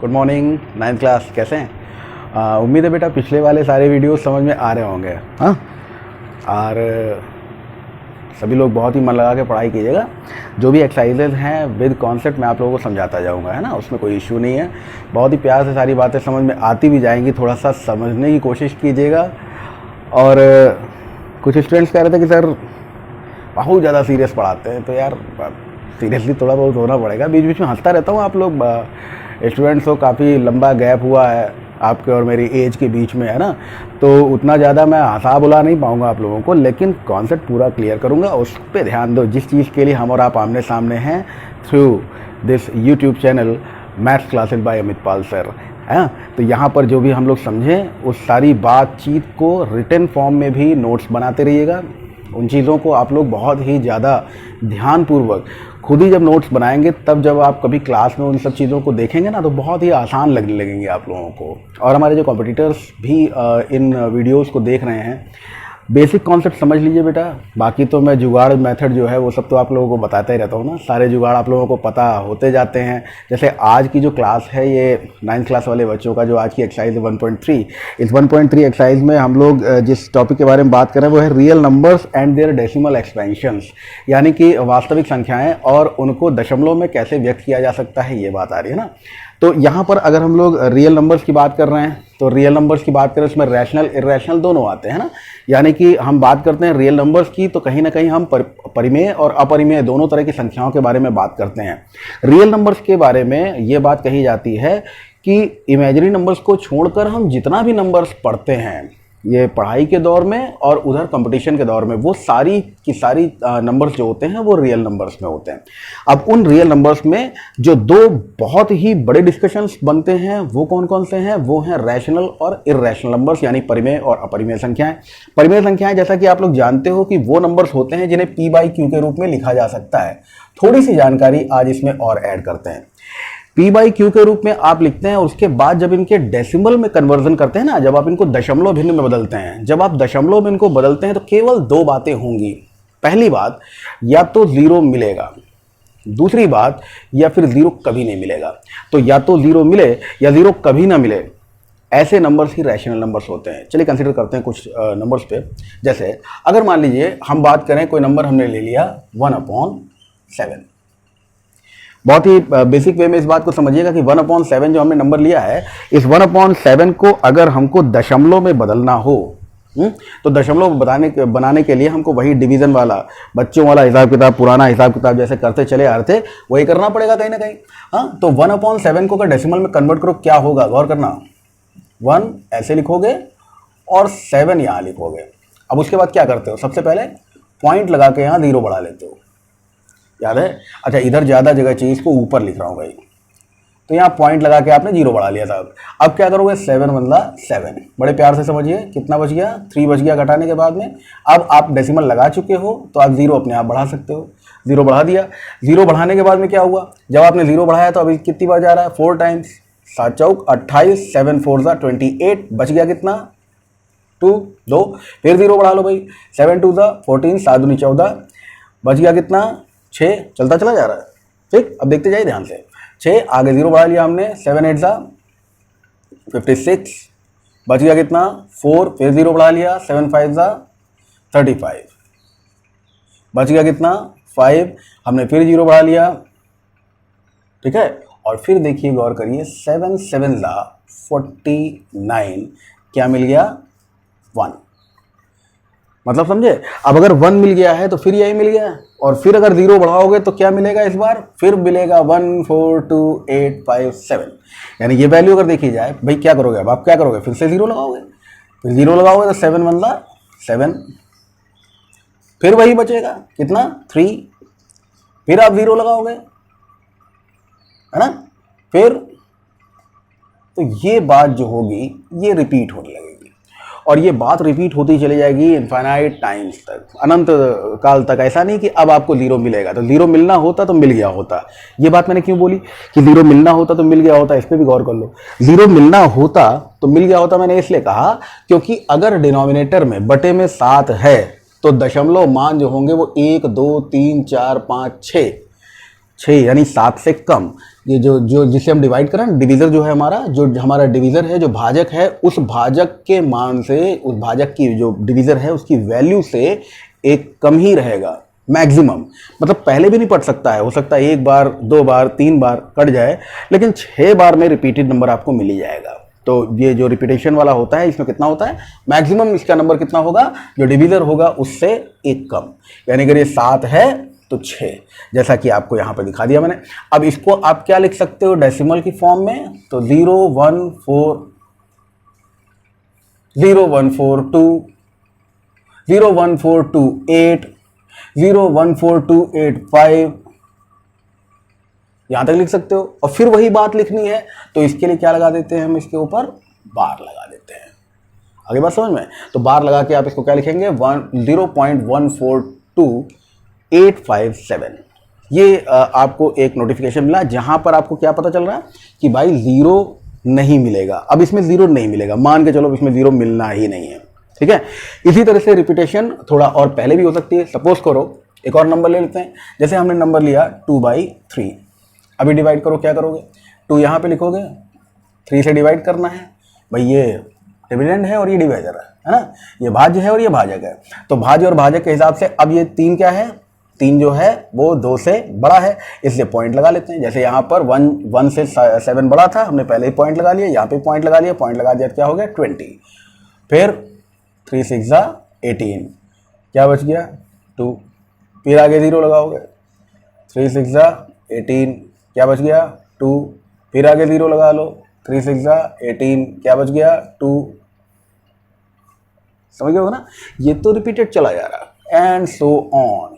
Good morning, 9th class. कैसे हैं? उम्मीद है बेटा पिछले वाले सारे वीडियो समझ में आ रहे होंगे। हाँ, और सभी लोग बहुत ही मन लगा के पढ़ाई कीजिएगा। जो भी एक्सरसाइजेज हैं विद कॉन्सेप्ट मैं आप लोगों को समझाता जाऊंगा, है ना, उसमें कोई इश्यू नहीं है। बहुत ही प्यार से सारी बातें समझ में आती भी जाएंगी, थोड़ा सा समझने की कोशिश कीजिएगा। और कुछ स्टूडेंट्स कह रहे थे कि सर बहुत ज़्यादा सीरियस पढ़ाते हैं, तो यार सीरियसली थोड़ा बहुत होना पड़ेगा। बीच बीच में हंसता रहता हूँ, आप लोग स्टूडेंट्स को काफ़ी लंबा गैप हुआ है आपके और मेरी एज के बीच में, है ना, तो उतना ज़्यादा मैं हंसा बुला नहीं पाऊँगा आप लोगों को, लेकिन कॉन्सेप्ट पूरा क्लियर करूँगा। उस पर ध्यान दो, जिस चीज़ के लिए हम और आप आमने सामने हैं through this YouTube channel maths classes bye Amit Pal sir, है। तो यहाँ पर जो भी हम लोग समझें उस सारी बातचीत को रिटन फॉर्म में भी नोट्स बनाते रहिएगा। उन चीज़ों को आप लोग बहुत ही ज़्यादा ध्यानपूर्वक खुद ही जब नोट्स बनाएंगे, तब जब आप कभी क्लास में उन सब चीज़ों को देखेंगे ना, तो बहुत ही आसान लगने लगेंगे आप लोगों को। और हमारे जो कॉम्पिटिटर्स भी इन वीडियोस को देख रहे हैं, बेसिक कॉन्सेप्ट समझ लीजिए बेटा। बाकी तो मैं जुगाड़ मेथड जो है वो सब तो आप लोगों को बताता ही रहता हूँ ना, सारे जुगाड़ आप लोगों को पता होते जाते हैं। जैसे आज की जो क्लास है, ये 9th क्लास वाले बच्चों का जो आज की एक्सरसाइज है 1.3, इस 1.3 एक्सरसाइज में हम लोग जिस टॉपिक के बारे में बात कर रहे हैं वो है real numbers and their decimal expansions, यानी कि वास्तविक संख्याएँ और उनको दशमलव में कैसे व्यक्त किया जा सकता है, ये बात आ रही है ना। तो यहाँ पर अगर हम लोग रियल नंबर्स की बात कर रहे हैं, तो रियल नंबर्स की बात करें उसमें रैशनल इरेशनल दोनों आते हैं ना। यानी कि हम बात करते हैं रियल नंबर्स की, तो कहीं ना कहीं हम परिमेय और अपरिमेय दोनों तरह की संख्याओं के बारे में बात करते हैं। रियल नंबर्स के बारे में ये बात कही जाती है कि इमेजिनरी नंबर्स को छोड़कर हम जितना भी नंबर्स पढ़ते हैं ये पढ़ाई के दौर में और उधर कंपटीशन के दौर में, वो सारी की सारी नंबर्स जो होते हैं वो रियल नंबर्स में होते हैं। अब उन रियल नंबर्स में जो दो बहुत ही बड़े डिस्कशंस बनते हैं वो कौन कौन से हैं? वो हैं रैशनल और इर्रेशनल नंबर्स, यानी परिमेय और अपरिमेय संख्याएं। परिमेय संख्याएं जैसा कि आप लोग जानते हो कि वो नंबर्स होते हैं जिन्हें p/q के रूप में लिखा जा सकता है। थोड़ी सी जानकारी आज इसमें और ऐड करते हैं। p/q के रूप में आप लिखते हैं, और उसके बाद जब इनके डेसिमल में कन्वर्जन करते हैं ना, जब आप इनको दशमलव भिन्न में बदलते हैं, जब आप दशमलव में इनको बदलते हैं तो केवल दो बातें होंगी। पहली बात, या तो जीरो मिलेगा, दूसरी बात, या फिर जीरो कभी नहीं मिलेगा। तो या तो जीरो मिले या जीरो कभी ना मिले, ऐसे नंबर्स ही रैशनल नंबर्स होते हैं। चलिए कंसीडर करते हैं कुछ नंबर्स पे। जैसे अगर मान लीजिए हम बात करें, कोई नंबर हमने ले लिया 1/7। बहुत ही बेसिक वे में इस बात को समझिएगा कि 1/7 जो हमने नंबर लिया है, इस 1/7 को अगर हमको दशमलव में बदलना हो, तो दशमलव बनाने के लिए हमको वही डिवीजन वाला बच्चों वाला हिसाब किताब, पुराना हिसाब किताब जैसे करते चले आ रहे थे, वही करना पड़ेगा कहीं ना कहीं। हाँ, तो 1/7 को अगर डेसिमल में कन्वर्ट करो, क्या होगा? गौर करना, 1 ऐसे लिखोगे और 7 यहाँ लिखोगे। अब उसके बाद क्या करते हो? सबसे पहले पॉइंट लगा के यहाँ 0 बढ़ा लेते हो, याद है? अच्छा, इधर ज़्यादा जगह चाहिए, इसको ऊपर लिख रहा हूँ भाई, तो यहाँ पॉइंट लगा के आपने 0 बढ़ा लिया साहब। अब क्या करोगे? 7 बदला 7, बड़े प्यार से समझिए कितना बच गया? 3 बच गया घटाने के बाद में। अब आप डेसिमल लगा चुके हो तो आप 0 अपने आप बढ़ा सकते हो। 0 बढ़ा दिया। 0 बढ़ाने के बाद में क्या हुआ? जब आपने 0 बढ़ाया तो अभी कितनी बार जा रहा है? 4 टाइम्स। 7 चौक 28, 7 4 28, बच गया कितना? 2। फिर 0 बढ़ा लो भाई, 7 2 14, 7 दूनी 14, बच गया कितना? 6। चलता चला जा रहा है, ठीक। अब देखते जाइए ध्यान से, 6 आगे 0 बढ़ा लिया हमने, 7 8 56, बच गया कितना? 4। फिर 0 बढ़ा लिया, 7 5 35, बच गया कितना? 5। हमने फिर 0 बढ़ा लिया, ठीक है। और फिर देखिए, गौर करिए, 7 7 49, क्या मिल गया? 1। मतलब समझे? अब अगर 1 मिल गया है तो फिर यही मिल गया, और फिर अगर 0 बढ़ाओगे तो क्या मिलेगा? इस बार फिर मिलेगा 1 4 2 8 5 7। यानी ये वैल्यू अगर देखी जाए, भाई क्या करोगे? अब आप क्या करोगे? फिर से 0 लगाओगे, फिर 0 लगाओगे तो 7 बनला 7, फिर वही बचेगा कितना? 3। फिर आप 0 लगाओगे, है ना? फिर तो ये बात जो होगी ये रिपीट होने लगेगी, और ये बात रिपीट होती चली जाएगी इनफाइनाइट टाइम्स तक, अनंत काल तक। ऐसा नहीं कि अब आपको 0 मिलेगा, तो 0 मिलना होता तो मिल गया होता। ये बात मैंने क्यों बोली कि 0 मिलना होता तो मिल गया होता? इस पर भी गौर कर लो। 0 मिलना होता तो मिल गया होता मैंने इसलिए कहा क्योंकि अगर डिनोमिनेटर में बटे में 7 है तो दशमलव मान जो होंगे वो 1 2 3 4 5 6 6 यानी 7 से कम, ये जो जिसे हम डिवाइड करें, डिवीज़र जो है हमारा, जो हमारा डिवीज़र है, जो भाजक है, उस भाजक के मान से, उस भाजक की जो डिवीज़र है उसकी वैल्यू से एक कम ही रहेगा मैक्सिमम। मतलब पहले भी नहीं पढ़ सकता है, हो सकता है 1 बार 2 बार 3 बार कट जाए, लेकिन 6 बार में रिपीटेड नंबर आपको मिल ही जाएगा। तो ये जो रिपीटेशन वाला होता है इसमें कितना होता है, मैक्सिमम इसका नंबर कितना होगा, जो डिवीज़र होगा उससे एक कम। यानी अगर ये 7 है तो 6, जैसा कि आपको यहाँ पर दिखा दिया मैंने। अब इसको आप क्या लिख सकते हो डेसिमल की फॉर्म में, तो 0 1 4 0 1 4 2 0 1 4 2 8 0 1 4 2 8 5, यहां तक लिख सकते हो। और फिर वही बात लिखनी है तो इसके लिए क्या लगा देते हैं हम, इसके ऊपर बार लगा देते हैं। आगे बात समझ में, तो बार लगा के आप इसको क्या लिखेंगे, 0.142857। ये आपको एक नोटिफिकेशन मिला जहां पर आपको क्या पता चल रहा है कि भाई 0 नहीं मिलेगा। अब इसमें 0 नहीं मिलेगा, मान के चलो इसमें 0 मिलना ही नहीं है, ठीक है। इसी तरह से रिपीटेशन थोड़ा और पहले भी हो सकती है। सपोज करो एक और नंबर ले लेते हैं, जैसे हमने नंबर लिया 2/3, अभी डिवाइड करो, क्या करोगे, 2 यहाँ पे लिखोगे, 3 से डिवाइड करना है। भाई ये डिविडेंड है और ये डिवाइजर है ना, ये भाज्य है और ये भाजक है। तो भाज्य और भाजक के हिसाब से अब ये 3 क्या है, 3 जो है वो 2 से बड़ा है, इसलिए पॉइंट लगा लेते हैं। जैसे यहाँ पर 1 से 7 बड़ा था, हमने पहले ही पॉइंट लगा लिया, यहाँ पे पॉइंट लगा लिया, पॉइंट लगा दिया तो क्या हो गया 20। फिर 3 6 18, क्या बच गया 2, फिर आगे 0 लगाओगे, 3 6 18, क्या बच गया 2, फिर आगे 0 लगा लो, 3 6 18, क्या बच गया 2। समझ गए हो ना, ये तो रिपीटेड चला जा रहा एंड सो ऑन।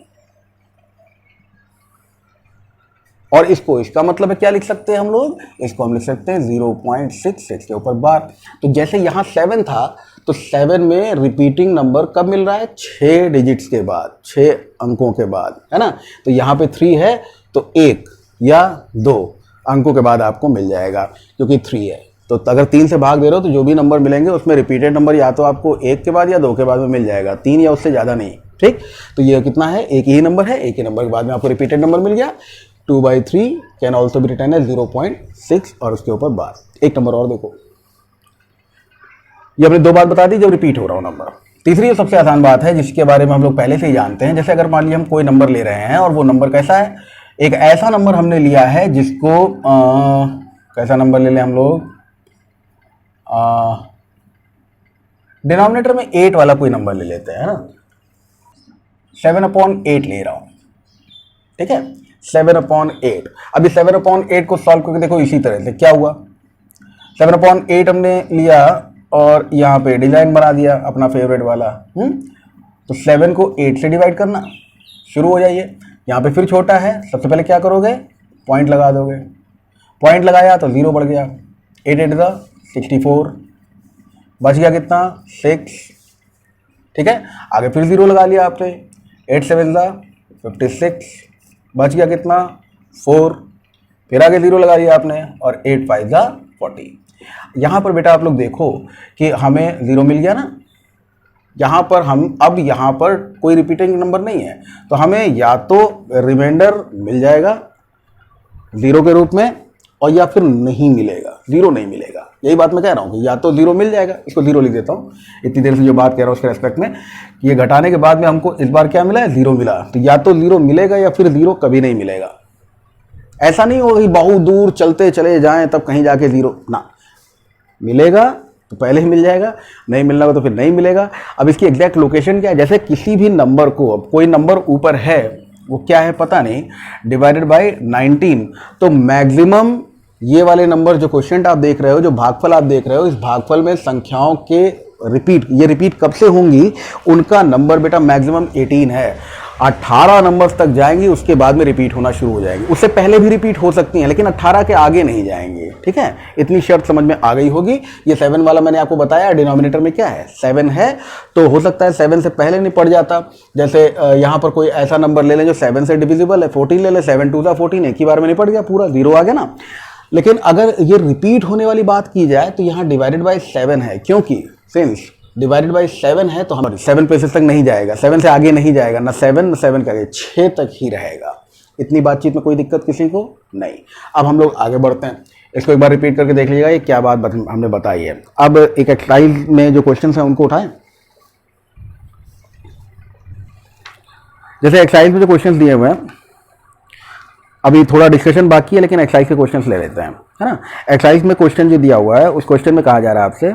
और इसको, इसका मतलब है क्या लिख सकते हैं हम लोग, इसको हम लिख सकते हैं 0.66 के ऊपर बार। तो जैसे यहाँ 7 था तो 7 में रिपीटिंग नंबर कब मिल रहा है, 6 डिजिट्स के बाद, 6 अंकों के बाद, है ना। तो यहाँ पे 3 है तो 1 या 2 अंकों के बाद आपको मिल जाएगा, क्योंकि 3 है। तो अगर 3 से भाग दे रहे हो तो जो भी नंबर मिलेंगे उसमें रिपीटेड नंबर या तो आपको 1 के बाद या 2 के बाद में मिल जाएगा, 3 या उससे ज़्यादा नहीं, ठीक। तो ये कितना है, एक ही नंबर है, एक ही नंबर के बाद में आपको रिपीटेड नंबर मिल गया। 2/3 can also be written as 0.6 और उसके ऊपर बार। एक नंबर और देखो, ये हमने 2 बात बता दी जब रिपीट हो रहा हो नंबर। तीसरी जो सबसे आसान बात है जिसके बारे में हम लोग पहले से ही जानते हैं, जैसे अगर मान लीजिए हम कोई नंबर ले रहे हैं और वो नंबर कैसा है, एक ऐसा नंबर हमने लिया है जिसको कैसा नंबर ले लें हम लोग, डिनोमिनेटर में 8 वाला कोई नंबर ले लेते हैं ना, 7/8 ले रहा हूं, ठीक है, 7/8। अभी 7/8 को सॉल्व करके देखो इसी तरह से क्या हुआ, 7/8 हमने लिया और यहाँ पे डिजाइन बना दिया अपना फेवरेट वाला। तो 7 को 8 से डिवाइड करना शुरू हो जाइए। यहाँ पे फिर छोटा है, सबसे पहले क्या करोगे, पॉइंट लगा दोगे, पॉइंट लगाया तो 0 बढ़ गया, 8 8 64, बच गया कितना 6, ठीक है। आगे फिर 0 लगा लिया आपने, 8 7 56, बच गया कितना 4, फिर आगे 0 लगा दिया आपने और 8 5 40। यहाँ पर बेटा आप लोग देखो कि हमें 0 मिल गया ना, यहाँ पर हम अब यहाँ पर कोई रिपीटिंग नंबर नहीं है, तो हमें या तो रिमाइंडर मिल जाएगा 0 के रूप में और या फिर नहीं मिलेगा, 0 नहीं मिलेगा। यही बात मैं कह रहा हूँ कि या तो 0 मिल जाएगा, इसको 0 लिख देता हूँ इतनी देर से जो बात कह रहा हूँ उसके रेस्पेक्ट में, कि ये घटाने के बाद में हमको इस बार क्या मिला है, 0 मिला। तो या तो 0 मिलेगा या फिर 0 कभी नहीं मिलेगा। ऐसा नहीं होगा कि बहुत दूर चलते चले जाएं तब कहीं जाके 0 ना, मिलेगा तो पहले ही मिल जाएगा, नहीं मिलना तो फिर नहीं मिलेगा। अब इसकी एग्जैक्ट लोकेशन क्या है, जैसे किसी भी नंबर को, अब कोई नंबर ऊपर है वो क्या है पता नहीं, डिवाइडेड बाय 19, तो मैक्सिमम ये वाले नंबर जो क्वोशिएंट आप देख रहे हो, जो भागफल आप देख रहे हो, इस भागफल में संख्याओं के ये रिपीट कब से होंगी, उनका नंबर बेटा मैक्सिमम 18 है। 18 नंबर्स तक जाएंगी उसके बाद में रिपीट होना शुरू हो जाएंगी, उससे पहले भी रिपीट हो सकती हैं लेकिन 18 के आगे नहीं जाएंगे, ठीक है। इतनी शर्त समझ में आ गई होगी। ये 7 वाला मैंने आपको बताया डिनोमिनेटर में क्या है, 7 है, तो हो सकता है 7 से पहले नहीं पड़ जाता। जैसे यहाँ पर कोई ऐसा नंबर ले लें जो 7 से डिविजिबल है, 14 ले लें, 7 2 14, एक ही बार में नहीं पड़ गया पूरा, 0 आ गया ना। लेकिन अगर ये रिपीट होने वाली बात की जाए तो यहाँ डिवाइडेड बाय 7 है, क्योंकि सिंस डिवाइडेड बाय 7 है तो हमारे 7 प्लेसेस तक नहीं जाएगा, 7 से आगे नहीं जाएगा, ना 7 ना 7 का 6 तक ही रहेगा। इतनी बातचीत में कोई दिक्कत किसी को नहीं। अब हम लोग आगे बढ़ते हैं, इसको एक बार रिपीट करके देख लीजिएगा ये क्या बात हमने बताई है। अब एक एक्सरसाइज में जो क्वेश्चन हैं उनको उठाएं। जैसे एक्सरसाइज में जो क्वेश्चन दिए हुए हैं, अभी थोड़ा डिस्कशन बाकी है लेकिन एक्सरसाइज के क्वेश्चन ले लेते हैं, है ना। एक्सरसाइज में क्वेश्चन जो दिया हुआ है उस क्वेश्चन में कहा जा रहा है आपसे,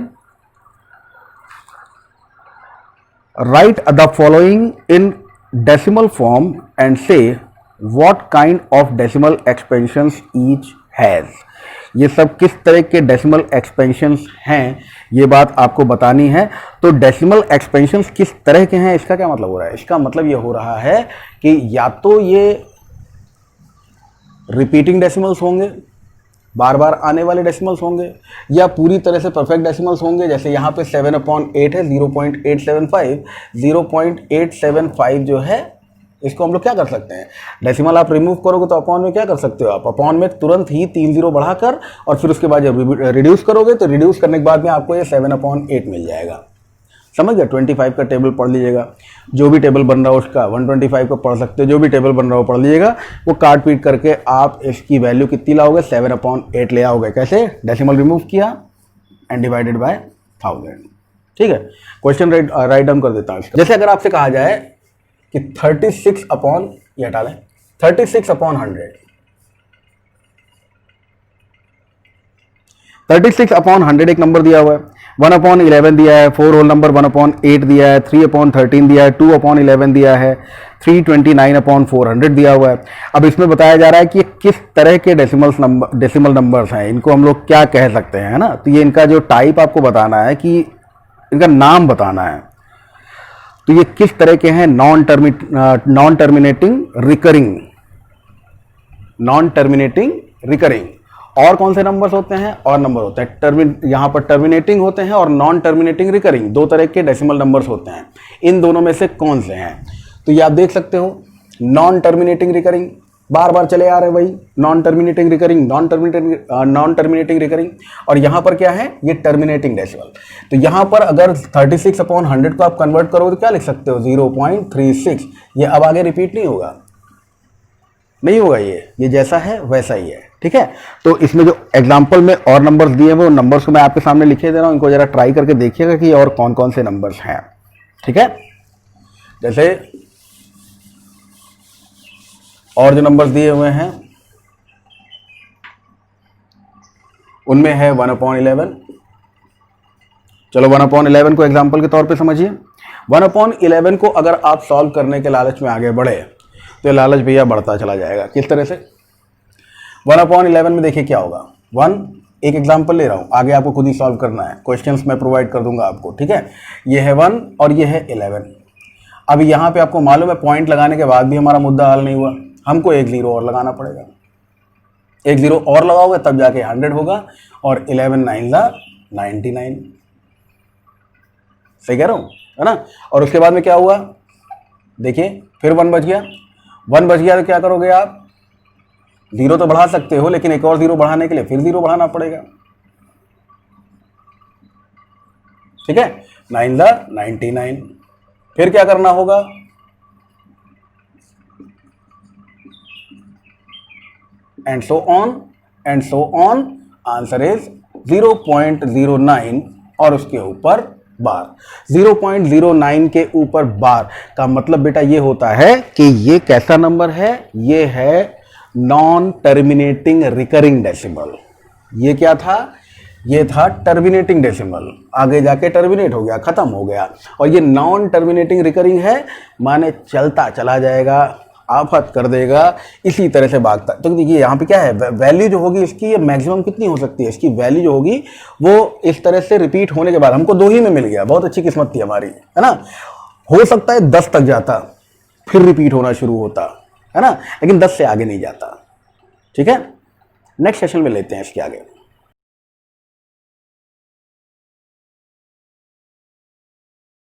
write the following in decimal form and say what kind of decimal expansions each has. ये सब किस तरह के डेसिमल एक्सपेंशंस हैं ये बात आपको बतानी है। तो डेसिमल एक्सपेंशंस किस तरह के हैं इसका क्या मतलब हो रहा है? इसका मतलब ये हो रहा है कि या तो ये रिपीटिंग डेसिमल्स होंगे, बार बार आने वाले डेसिमल्स होंगे, या पूरी तरह से परफेक्ट डेसिमल्स होंगे। जैसे यहाँ पे 7/8 है, 0.875, 0.875 जो है इसको हम लोग क्या कर सकते हैं, डेसिमल आप रिमूव करोगे तो अपॉन में क्या कर सकते हो आप, अपॉन में तुरंत ही 3 0 बढ़ाकर और फिर उसके बाद जब रिड्यूस करोगे तो रिड्यूस करने के बाद में आपको ये 7/8 मिल जाएगा। समझ गया? 25 का टेबल पढ़ लीजिएगा, जो भी टेबल बन रहा हो उसका 125 का पढ़ सकते हो, जो भी टेबल बन रहा हो पढ़ लीजिएगा। वो काट पीट करके आप इसकी वैल्यू कितनी लाओगे, 7/8 ले आओगे। कैसे? डेसिमल रिमूव किया एंड डिवाइडेड बाय 1000। ठीक है, क्वेश्चन राइट डाउन कर देता हूँ इसका। जैसे अगर आपसे कहा जाए कि 36 अपॉन, ये हटा लें, 36/100, 36/100 एक नंबर दिया हुआ है, 1/11 दिया है, 4 होल नंबर 1/8 दिया है, 3/13 दिया है, 2/11 दिया है, 329/400 दिया हुआ है। अब इसमें बताया जा रहा है कि ये किस तरह के डेसिमल नंबर्स हैं, इनको हम लोग क्या कह सकते हैं, है ना। तो ये इनका जो टाइप आपको बताना है कि इनका नाम बताना है। तो ये किस तरह के हैं, नॉन टर्मिनेटिंग रिकरिंग। और कौन से नंबर्स होते हैं, और नंबर होते हैं यहां पर टर्मिनेटिंग होते हैं और नॉन टर्मिनेटिंग रिकरिंग, दो तरह के डेसिमल नंबर्स होते हैं। इन दोनों में से कौन से हैं? तो ये आप देख सकते हो, नॉन टर्मिनेटिंग रिकरिंग, बार बार चले आ रहे हैं वही, नॉन टर्मिनेटिंग रिकरिंग। और यहां पर क्या है, ये टर्मिनेटिंग डेसिमल। तो यहां पर अगर 36/100 को आप कन्वर्ट करोगे तो क्या लिख सकते हो, 0.36। ये अब आगे रिपीट नहीं होगा, ये जैसा है वैसा ही है। ठीक है, तो इसमें जो एग्जांपल में और नंबर्स दिए हुए, उन नंबर्स को मैं आपके सामने लिखे दे रहा हूं, इनको जरा ट्राई करके देखिएगा कि और कौन कौन से नंबर्स हैं। ठीक है, जैसे और जो नंबर्स दिए हुए हैं उनमें है 1/11। चलो 1/11 को एग्जांपल के तौर पे समझिए। 1/11 को अगर आप सॉल्व करने के लालच में आगे बढ़े तो ये लालच भैया बढ़ता चला जाएगा। किस तरह से? 1/11 में देखिए क्या होगा। 1, एक एग्जांपल ले रहा हूं, आगे आपको खुद ही सॉल्व करना है, क्वेश्चंस मैं प्रोवाइड कर दूंगा आपको। ठीक है, ये है 1 और ये है 11। अब यहाँ पे आपको मालूम है पॉइंट लगाने के बाद भी हमारा मुद्दा हल नहीं हुआ, हमको एक 0 और लगाना पड़ेगा। एक 0 और लगाओगे तब जाके 100 होगा, और 11 9 99। सही कह रहा हूं, है ना। और उसके बाद में क्या हुआ, देखिए फिर 1 बच गया। 1 बच गया तो क्या करोगे आप, 0 तो बढ़ा सकते हो लेकिन एक और 0 बढ़ाने के लिए फिर 0 बढ़ाना पड़ेगा। ठीक है, 9 99। फिर क्या करना होगा, and so on. Answer is 0.09 और उसके ऊपर बार। 0.09 के ऊपर बार का मतलब बेटा ये होता है कि ये कैसा नंबर है, ये है नॉन टर्मिनेटिंग रिकरिंग डेसिमल। ये क्या था, ये था टर्मिनेटिंग डेसिमल, आगे जाके टर्मिनेट हो गया, खत्म हो गया। और ये नॉन टर्मिनेटिंग रिकरिंग है, माने चलता चला जाएगा, आफत कर देगा, इसी तरह से भागता। तो देखिए यहाँ पे क्या है, वैल्यू जो होगी इसकी, ये मैक्सिमम कितनी हो सकती है, इसकी वैल्यू जो होगी वो इस तरह से रिपीट होने के बाद, हमको 2 ही में मिल गया, बहुत अच्छी किस्मत थी हमारी, है ना। हो सकता है 10 तक जाता, फिर रिपीट होना शुरू होता, है ना, लेकिन 10 से आगे नहीं जाता। ठीक है, नेक्स्ट सेशन में लेते हैं इसके आगे।